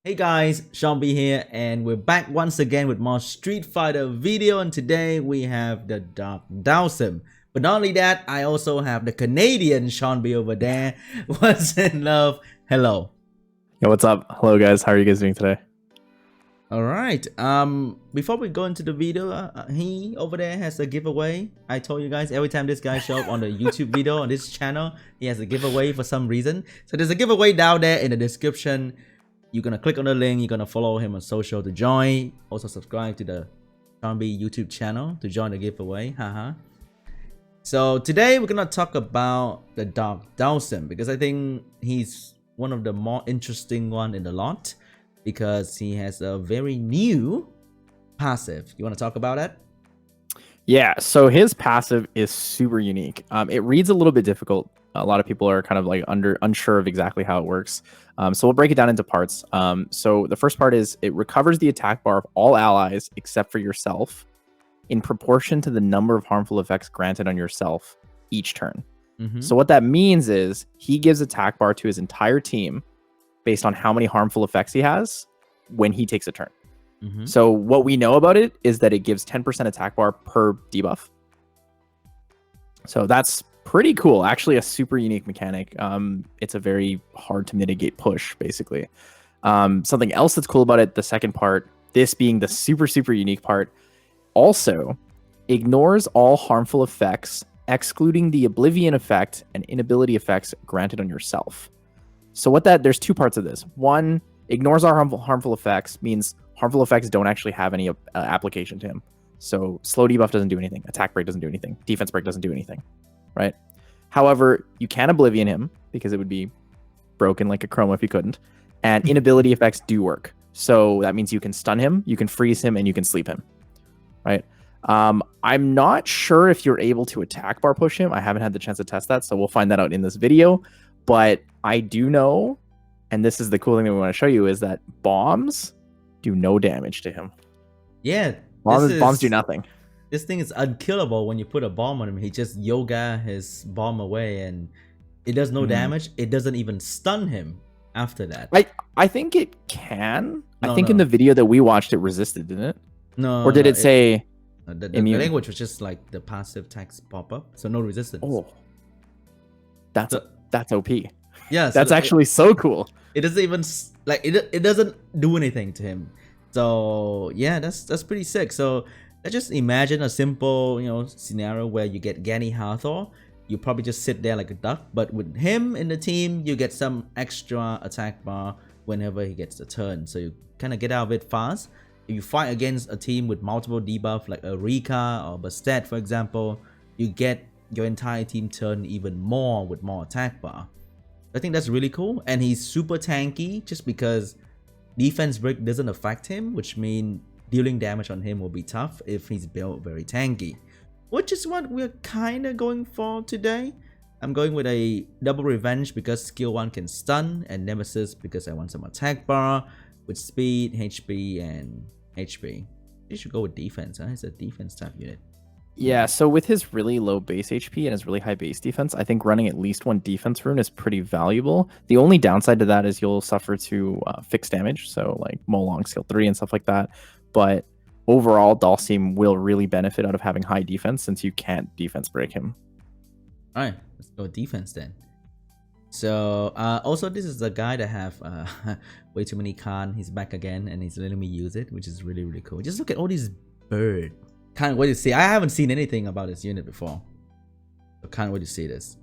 Hey guys, SeanB here, and we're back once again with more Street Fighter video, and today we have the Dark Dhalsim. But not only that, I also have the Canadian SeanB over there. What's in love? Hello. Yo, what's up? Hello guys, how are you guys doing today? Alright, before we go into the video, he over there has a giveaway. I told you guys, every time this guy show up on the YouTube video on this channel, he has a giveaway for some reason. So there's a giveaway down there in the description. You're gonna click on the link, you're gonna follow him on social to join. Also subscribe to the SeanB YouTube channel to join the giveaway. Haha. So today we're gonna talk about the Dark Dhalsim because I think he's one of the more interesting one in the lot because he has a very new passive. You wanna talk about that? Yeah, so his passive is super unique. It reads a little bit difficult. A lot of people are kind of like unsure of exactly how it works. So we'll break it down into parts. So the first part is it recovers the attack bar of all allies except for yourself in proportion to the number of harmful effects granted on yourself each turn. So what that means is he gives attack bar to his entire team based on how many harmful effects he has when he takes a turn. So what we know about it is that it gives 10% attack bar per debuff. So that's pretty cool. Actually, a super unique mechanic. It's a very hard to mitigate push, basically. Something else that's cool about it, the second part, this being the super unique part, also ignores all harmful effects, excluding the oblivion effect and inability effects granted on yourself. So there's two parts of this. One, ignores our harmful effects, means harmful effects don't actually have any application to him. So slow debuff doesn't do anything, attack break doesn't do anything, defense break doesn't do anything, right? However, you can oblivion him because it would be broken like a chroma if you couldn't, and inability effects do work. So that means you can stun him, you can freeze him, and you can sleep him, right? I'm not sure if you're able to attack bar push him. I haven't had the chance to test that, so we'll find that out in this video. But I do know, and this is the cool thing that we want to show you, is that bombs do no damage to him. Yeah. Bombs do nothing. This thing is unkillable. When you put a bomb on him, he just yoga his bomb away and it does no damage. It doesn't even stun him after that. I think it can. I think in the video that we watched it resisted, didn't it? No. Or did it say the language was just like the passive text pop up, so no resistance. Oh. That's OP. Yeah, that's actually so cool. It doesn't even like it doesn't do anything to him. So yeah, that's pretty sick. So let's just imagine a simple scenario where you get Ganny Hathor. You probably just sit there like a duck, but with him in the team, you get some extra attack bar whenever he gets the turn. So you kind of get out of it fast. If you fight against a team with multiple debuff like a Rika or Bastet, for example, you get your entire team turn even more with more attack bar. I think that's really cool, and he's super tanky just because defense break doesn't affect him, which means dealing damage on him will be tough if he's built very tanky, which is what we're kind of going for today. I'm going with a double revenge because skill 1 can stun, and nemesis because I want some attack bar with speed, HP, and HP. You should go with defense, huh? It's a defense type unit. Yeah, so with his really low base HP and his really high base defense, I think running at least one defense rune is pretty valuable. The only downside to that is you'll suffer to fixed damage, so like Molong skill 3 and stuff like that. But overall, Dhalsim will really benefit out of having high defense since you can't defense break him. Alright, let's go defense then. So also this is the guy that have way too many Khan. He's back again and he's letting me use it, which is really cool. Just look at all these birds. Can't wait to see. I haven't seen anything about this unit before, so can't wait to see this.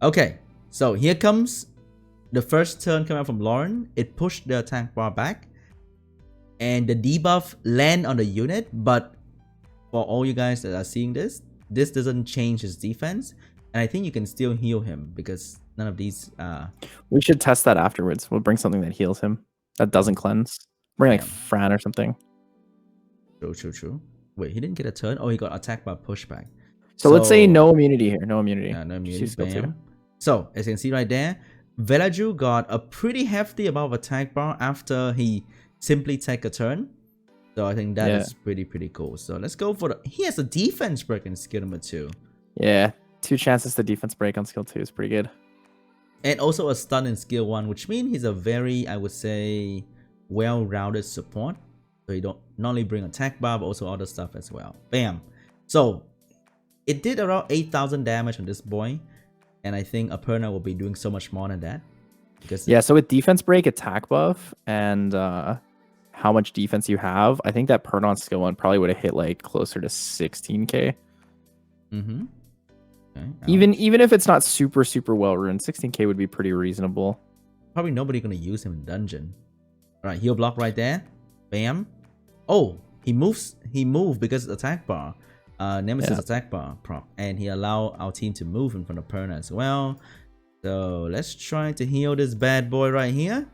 Okay, so here comes the first turn coming out from Loren. It pushed the attack bar back, and the debuff land on the unit. But for all you guys that are seeing this doesn't change his defense, and I think you can still heal him because none of these. We should test that afterwards. We'll bring something that heals him, that doesn't cleanse. Bring like Fran or something. True. Wait, he didn't get a turn? Oh, he got attacked by pushback. So let's say no immunity here. No immunity. Yeah, no immunity. So, as you can see right there, Velaju got a pretty hefty amount of attack bar after he simply take a turn. So I think that is pretty cool. So let's go for he has a defense break in skill number 2. Yeah, 2 chances to defense break on skill 2 is pretty good. And also a stun in skill 1, which means he's a very, I would say, well-rounded support. So you don't not only bring attack bar, but also other stuff as well. Bam. So it did around 8,000 damage on this boy. And I think Aperna will be doing so much more than that. Because Yeah, so with defense break, attack buff, and how much defense you have, I think that Pern on skill 1 probably would have hit like closer to 16k. Mm-hmm. Okay, even if it's not super well ruined, 16k would be pretty reasonable. Probably nobody gonna use him in dungeon. Alright, heal block right there. Bam. Oh, he moved because attack bar. Nemesis attack bar prop. And he allowed our team to move in front of Perna as well. So let's try to heal this bad boy right here.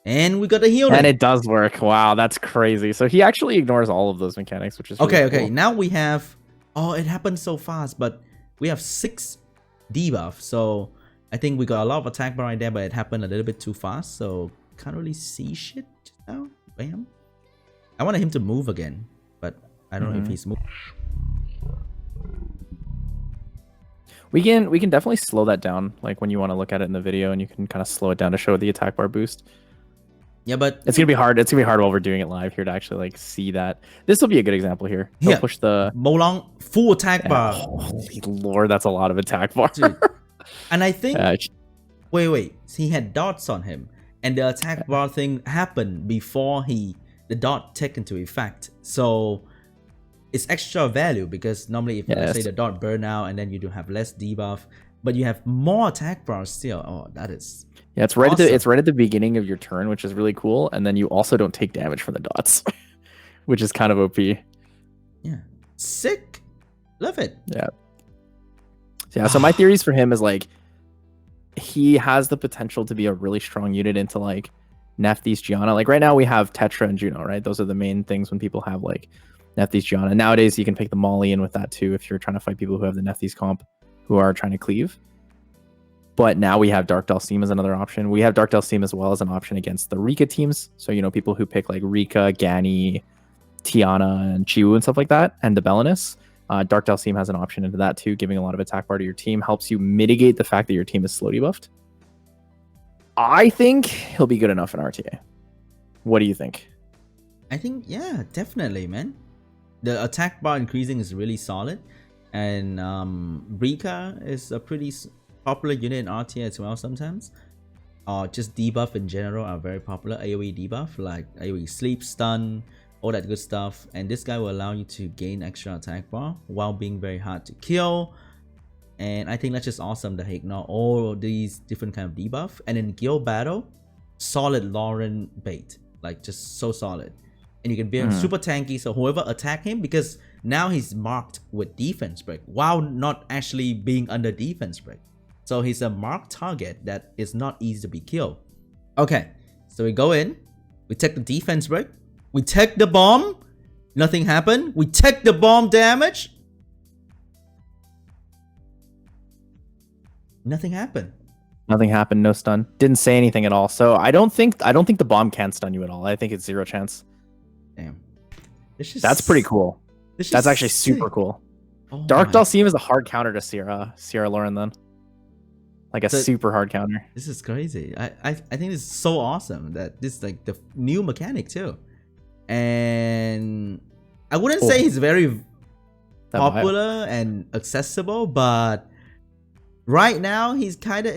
And we got the heal. And it does work. Wow, that's crazy. So he actually ignores all of those mechanics, which is really okay. cool. Now we have... Oh, it happened so fast, but we have 6 debuffs. So I think we got a lot of attack bar right there, but it happened a little bit too fast. So can't really see shit now. Bam. I wanted him to move again, but I don't know if he's moving. We can definitely slow that down, like when you want to look at it in the video, and you can kind of slow it down to show the attack bar boost. Yeah, but it's gonna be hard. It's gonna be hard while we're doing it live here to actually like see that. This will be a good example here. He'll push the Molong full attack bar. Holy lord, that's a lot of attack bar. Dude. And I think wait, he had dots on him, and the attack bar thing happened before the dot take into effect. So it's extra value because normally if let's say the dot burn out and then you do have less debuff, but you have more attack bars still. Oh, that is it's right awesome. It's right at the beginning of your turn, which is really cool, and then you also don't take damage from the dots, which is kind of OP. Yeah, sick, love it. Yeah. So my theories for him is like he has the potential to be a really strong unit into like Nephthys, Gianna. Like right now we have Tetra and Juno, right? Those are the main things when people have like Nephthys, Gianna. Nowadays you can pick the Molly in with that too if you're trying to fight people who have the Nephthys comp who are trying to cleave. But now we have Dark Dhalsim as another option. We have Dark Dhalsim as well as an option against the Rika teams. So, you know, people who pick like Rika, Gani, Tiana, and Chiwu and stuff like that, and the Belinus. Dark Dhalsim has an option into that too, giving a lot of attack bar to your team. Helps you mitigate the fact that your team is slow debuffed. I think he'll be good enough in RTA. What do you think? I think, yeah, definitely, man. The attack bar increasing is really solid. And Rika is a pretty popular unit in RTA as well sometimes. Just debuff in general are very popular. AoE debuff like AoE sleep, stun, all that good stuff. And this guy will allow you to gain extra attack bar while being very hard to kill. And I think that's just awesome that he ignore all of these different kind of debuff. And in guild battle, solid Loren bait, like just so solid. And you can be super tanky, so whoever attack him, because now he's marked with defense break while not actually being under defense break. So he's a marked target that is not easy to be killed. Okay, so we go in, we take the defense break, we take the bomb, nothing happened. We take the bomb damage, nothing happened. Nothing happened, no stun. Didn't say anything at all. So I don't think the bomb can stun you at all. I think it's 0 chance. Damn. That's pretty cool. That's actually super cool. Oh, Dark Dhalsim is a hard counter to Seara Loren then. Like a super hard counter. This is crazy. I think this is so awesome that this is like the new mechanic too. And I wouldn't say he's very popular and accessible, but right now he's kinda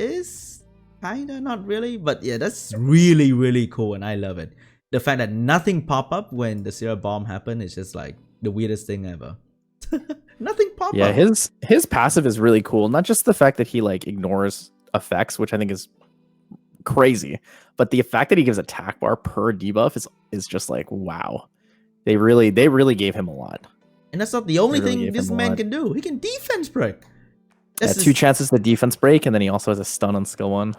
not really. But yeah, that's really, really cool and I love it. The fact that nothing pop up when the Seara bomb happened is just like the weirdest thing ever. Nothing pop up. Yeah, his passive is really cool. Not just the fact that he like ignores effects, which I think is crazy, but the fact that he gives attack bar per debuff is just like wow. They really gave him a lot. And that's not the only thing this man can do. He can defense break. Yeah, 2 chances to defense break, and then he also has a stun on skill 1.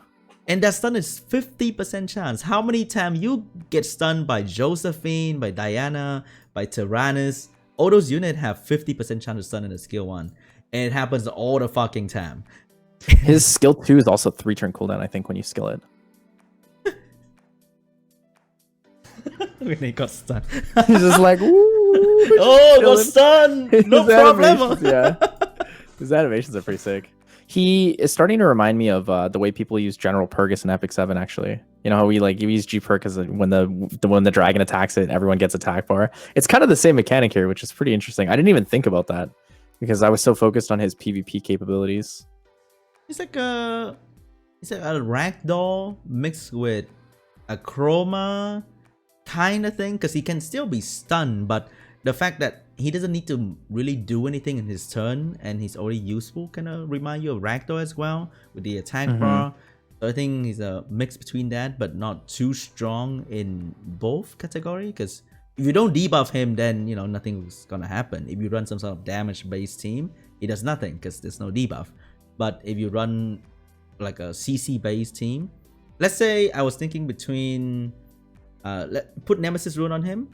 And that stun is 50% chance. How many times you get stunned by Josephine, by Diana, by Tyrannus? All those units have 50% chance to stun in a skill 1. And it happens all the fucking time. His skill 2 is also 3-turn cooldown, I think, when you skill it. When he got stunned. He's just like, ooh. Oh, got stunned! No problem! Yeah. His animations are pretty sick. He is starting to remind me of the way people use General Purgus in Epic 7, actually. You know how we like you use G Perk as when the dragon attacks it, everyone gets attack bar. It's kind of the same mechanic here, which is pretty interesting. I didn't even think about that because I was so focused on his PvP capabilities. It's like a ragdoll mixed with a chroma kind of thing, because he can still be stunned, but the fact that he doesn't need to really do anything in his turn and he's already useful kind of remind you of ragdoll as well with the attack bar. So I think he's a mix between that, but not too strong in both category, because if you don't debuff him, then you know nothing's gonna happen. If you run some sort of damage based team, he does nothing because there's no debuff. But if you run like a CC based team, let's say I was thinking between put Nemesis Rune on him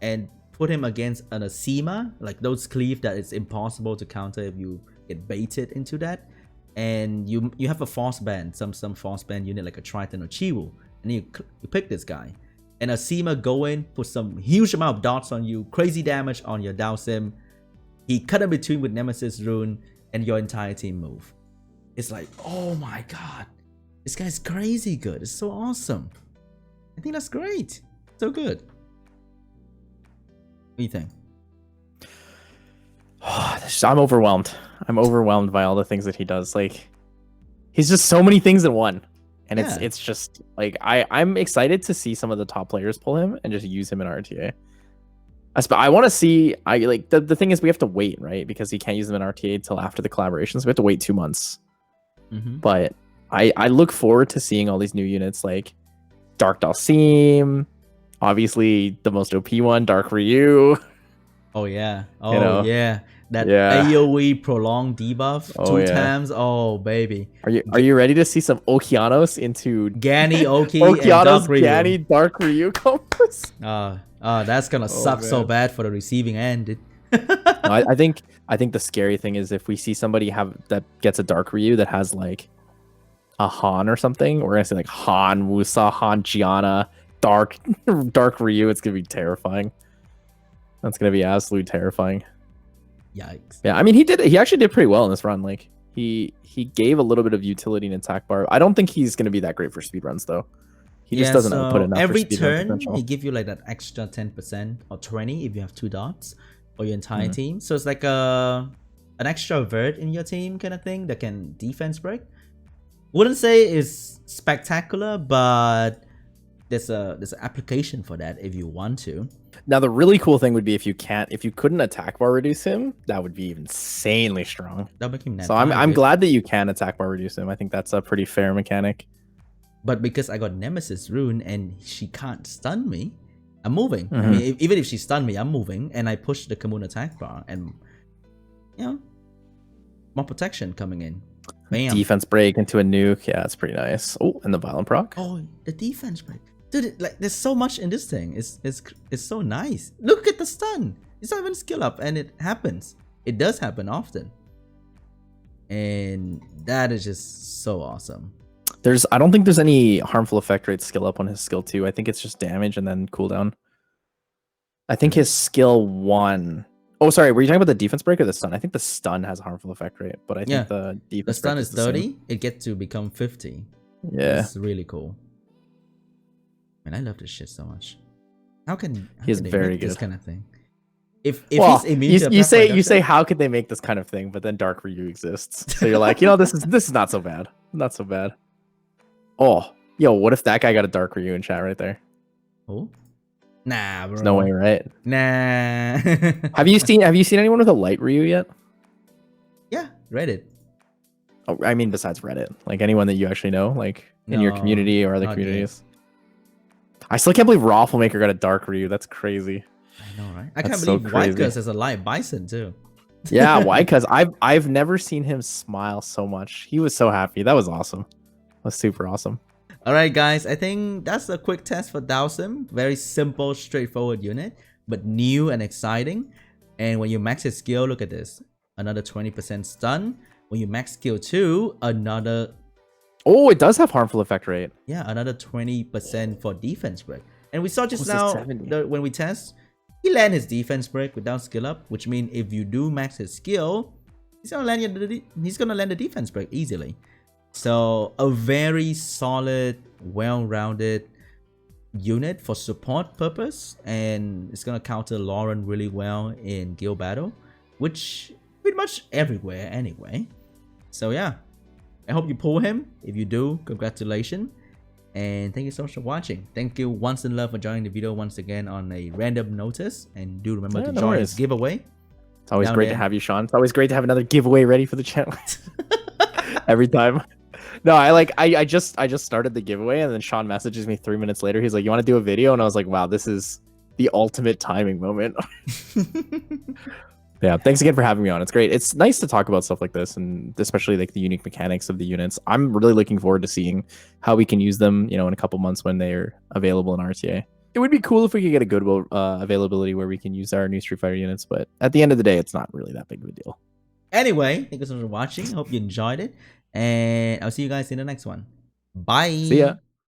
and put him against an Asima, like those cleave that it's impossible to counter if you get baited into that, and you have a force band, some force band unit like a Triton or Chiwu, and you pick this guy, and Asima go in, put some huge amount of dots on you, crazy damage on your Dhalsim, he cut in between with Nemesis Rune, and your entire team move. It's like, oh my god, this guy's crazy good. It's so awesome. I think that's great. So good. What do you think? I'm overwhelmed. I'm overwhelmed by all the things that he does. Like, he's just so many things in one, and it's just like I'm excited to see some of the top players pull him and just use him in RTA. I want to see. The thing is we have to wait, right? Because he can't use them in RTA until after the collaboration, so we have to wait 2 months. But I look forward to seeing all these new units like Dark Dhalsim, obviously the most OP one, Dark Ryu. Oh yeah. Oh yeah. That AoE prolonged debuff 2 times. Oh baby. Are you ready to see some Okeanos into Ganny, Oki, Okeanos, and Dark Ryu? Ganny, Dark Ryu combos? That's gonna suck so bad for the receiving end. I think the scary thing is if we see somebody that gets a Dark Ryu that has like a Han or something, we're gonna say like Han Wusa, Han Gianna, Dark Ryu. It's gonna be terrifying. That's gonna be absolute terrifying. Yikes. Yeah, I mean he actually did pretty well in this run. Like he gave a little bit of utility in attack bar. I don't think he's gonna be that great for speedruns though. He just doesn't output enough. Every turn he give you like that extra 10% or 20 if you have 2 dots for your entire team. So it's like an extra vert in your team kind of thing that can defense break. Wouldn't say it's spectacular, but there's an application for that if you want to. Now the really cool thing would be if you couldn't attack bar reduce him, that would be insanely strong. That'll make him so I'm glad that you can attack bar reduce him. I think that's a pretty fair mechanic. But because I got Nemesis Rune and she can't stun me, I'm moving. I mean, even if she stunned me, I'm moving, and I push the Kamun attack bar, and you know, more protection coming in. Bam. Defense break into a nuke. Yeah, it's pretty nice. Oh, and the violent proc. Oh, the defense break. Dude, like there's so much in this thing. It's so nice. Look at the stun. It's not even skill up, and it happens. It does happen often. And that is just so awesome. I don't think there's any harmful effect rate skill up on his skill 2. I think it's just damage and then cooldown. I think his skill 1. Oh, sorry. Were you talking about the defense break or the stun? I think the stun has a harmful effect rate, but I think the defense. The stun is 30. It gets to become 50. Yeah, it's really cool. Man, I love this shit so much. How can he's they very make good. This kind of thing? If he's immune to you say how could they make this kind of thing, but then Dark Ryu exists, so you're like, you know, this is not so bad, not so bad. Oh, yo, what if that guy got a Dark Ryu in chat right there? Oh, nah, bro. There's no way, right? Nah. Have you seen anyone with a light Ryu yet? Yeah, Reddit. Oh, I mean, besides Reddit, like anyone that you actually know, like in your community or other communities. I still can't believe Rafflemaker got a Dark Ryu. That's crazy. I know, right? I can't believe White Cuz has a light Bison too. Yeah, White Cuz. I've never seen him smile so much. He was so happy. That was awesome. That's super awesome. Alright guys, I think that's a quick test for Dhalsim. Very simple, straightforward unit, but new and exciting. And when you max his skill, look at this. Another 20% stun. When you max skill 2, another... Oh, it does have harmful effect rate. Yeah, another 20% for defense break. And we saw just now, when we test, he land his defense break without skill up, which means if you do max his skill, he's gonna land the defense break easily. So a very solid, well-rounded unit for support purpose, and it's gonna counter Loren really well in guild battle, which pretty much everywhere anyway. So yeah, I hope you pull him. If you do, congratulations, and thank you so much for watching. Thank you once in love for joining the video once again on a random notice, and do remember to join this giveaway. It's always great to have you, Sean. It's always great to have another giveaway ready for the channel. Every time. No, I just started the giveaway, and then Sean messages me 3 minutes later. He's like, "You want to do a video?" And I was like, "Wow, this is the ultimate timing moment." Yeah, thanks again for having me on. It's great. It's nice to talk about stuff like this, and especially like the unique mechanics of the units. I'm really looking forward to seeing how we can use them, in a couple months when they're available in RTA. It would be cool if we could get a good availability where we can use our new Street Fighter units, but at the end of the day, it's not really that big of a deal. Anyway, thank you so much for watching. Hope you enjoyed it, and I'll see you guys in the next one. Bye. See ya.